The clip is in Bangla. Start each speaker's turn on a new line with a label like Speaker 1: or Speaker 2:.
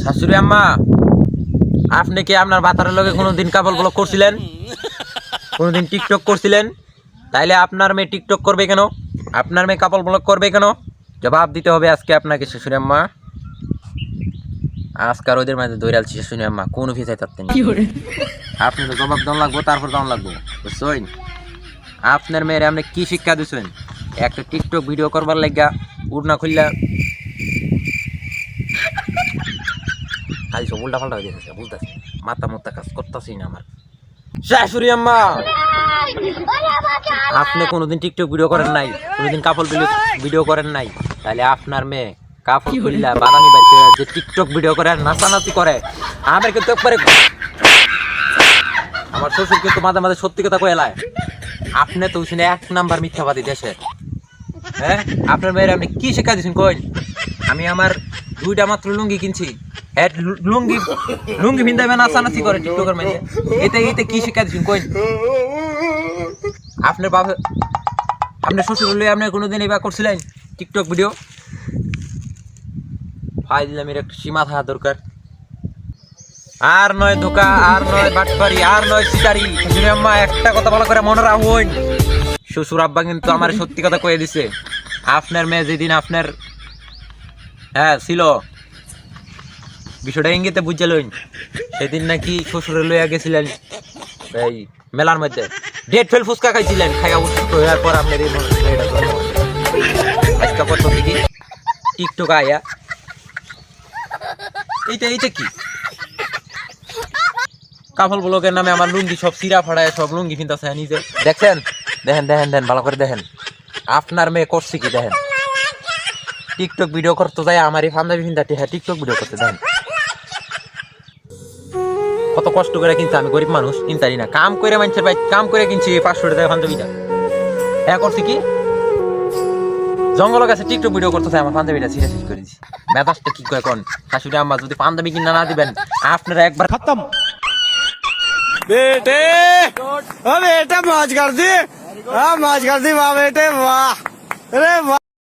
Speaker 1: শাশুড়ি আম্মা, আপনি কি আপনার বাতারের লগে কোনোদিন কাপল ব্লগ করছিলেন? কোনোদিন টিকটক করছিলেন? তাইলে আপনার মেয়ে টিকটক করবে কেন? আপনার মেয়ে কাপল ব্লগ করবে কেন? জবাব দিতে হবে আজকে আপনাকে শাশুড়ি আম্মা। আজকার ওদের মাঝে দৌড়ালছি শাশুড়ি আম্মা, কোন অফিসে থাকতেন আপনি তো জবাব দেওয়া লাগবো, তারপর দেওয়া লাগবো, বুঝছেন? আপনার মেয়েরে আপনি কি শিক্ষা দিচ্ছেন? একটা টিকটক ভিডিও করবার লাগা উড়না খুললা খালি সব উল্টা পাল্টা হয়ে গেছে, বুঝতেছি মাথা মুথা কাজ করতেছি না আমার। শাশুড়ি আম্মা, আপনি কোনোদিন টিকটক ভিডিও করেন নাই, কোনোদিন কাপল ভিডিও করেন নাই, তাহলে আপনার মেয়ে কাপল খুললা বাদামি বাইর করে যে টিকটক ভিডিও করে নাচানাচি করে, আমার কিন্তু একবারে আমার শ্বশুর কিন্তু মাঝে মাঝে সত্যি কথা কয়ে এলায়। আপনি তো শুনে 1 নাম্বার মিথ্যাবাদী দেশে। হ্যাঁ, আপনার মেয়ের আপনি কি শিক্ষা দিচ্ছেন কইন? আমি আমার 2টা মাত্র লুঙ্গি কিনছি, লুঙ্গি লুঙ্গি ভিন্দাবে নাচানাচি করে টিকটকের মধ্যে, এতে কি শিক্ষা দিচ্ছেন কইন? আপনার বাবা, আপনার শ্বশুর হলে আপনি কোনোদিন এবার করছিলেন টিকটক ভিডিও? ভাই দিলাম, এর একটা সীমা থাকা দরকার। আর নয় ধোকা, আর নয় বাটপারি, আর নয় সিটারি। শাশুড়ি আম্মা, একটা কথা ভালো করে মনে রাখুন, শ্বশুর আব্বা কিন্তু আমার সত্যি কথা কয়ে দিছে। আপনার মেয়ে যেদিন আপনার ছিল, বিষয়টা ইঙ্গিতে বুঝে লইন, সেদিন নাকি শ্বশুরে লইয়া গেছিলেন এই মেলার মধ্যে, ডেট ফেল ফুচকা খাইছিলেন, খাইয়া অসুস্থ হওয়ার পর আপনার এই আজকে কত থেকে টিকটক আয়া এইটা কি কাপল ব্লগের নামে আমার লুঙ্গি সব সিরা ফাড়ায়, সব লুঙ্গি কিনতেছে নিজে। দেখছেন? দেখেন ভালো করে দেখেন আপনার মেয়ে করছে কি। দেখেন, টিকটক ভিডিও করতে যায় আমার এই পাঞ্জাবি কিনতে, হ্যাঁ টিকটক ভিডিও করতে দেন। কত কষ্ট করে কিনতে, আমি গরিব মানুষ কিনতারি না, কাম করে মানুষের ভাই কাম করে কিনছি 500 টাকা পাঞ্জাবিটা। হ্যাঁ করছি কি, জঙ্গলের কাছে টিকটক ভিডিও করতেছে, আমার পাঞ্জাবিটা ছিঁড়ে শেষ করে দিচ্ছি। মেজাজটা কি কয় কোন? শাশুড়ি আম্মা, যদি পাঞ্জাবি কিনা না দিবেন আপনারা একবার
Speaker 2: खत्म। बेटे ओ बेटा मौज कर दी, हाँ मौज कर दी वाह बेटे वाह, अरे वाह।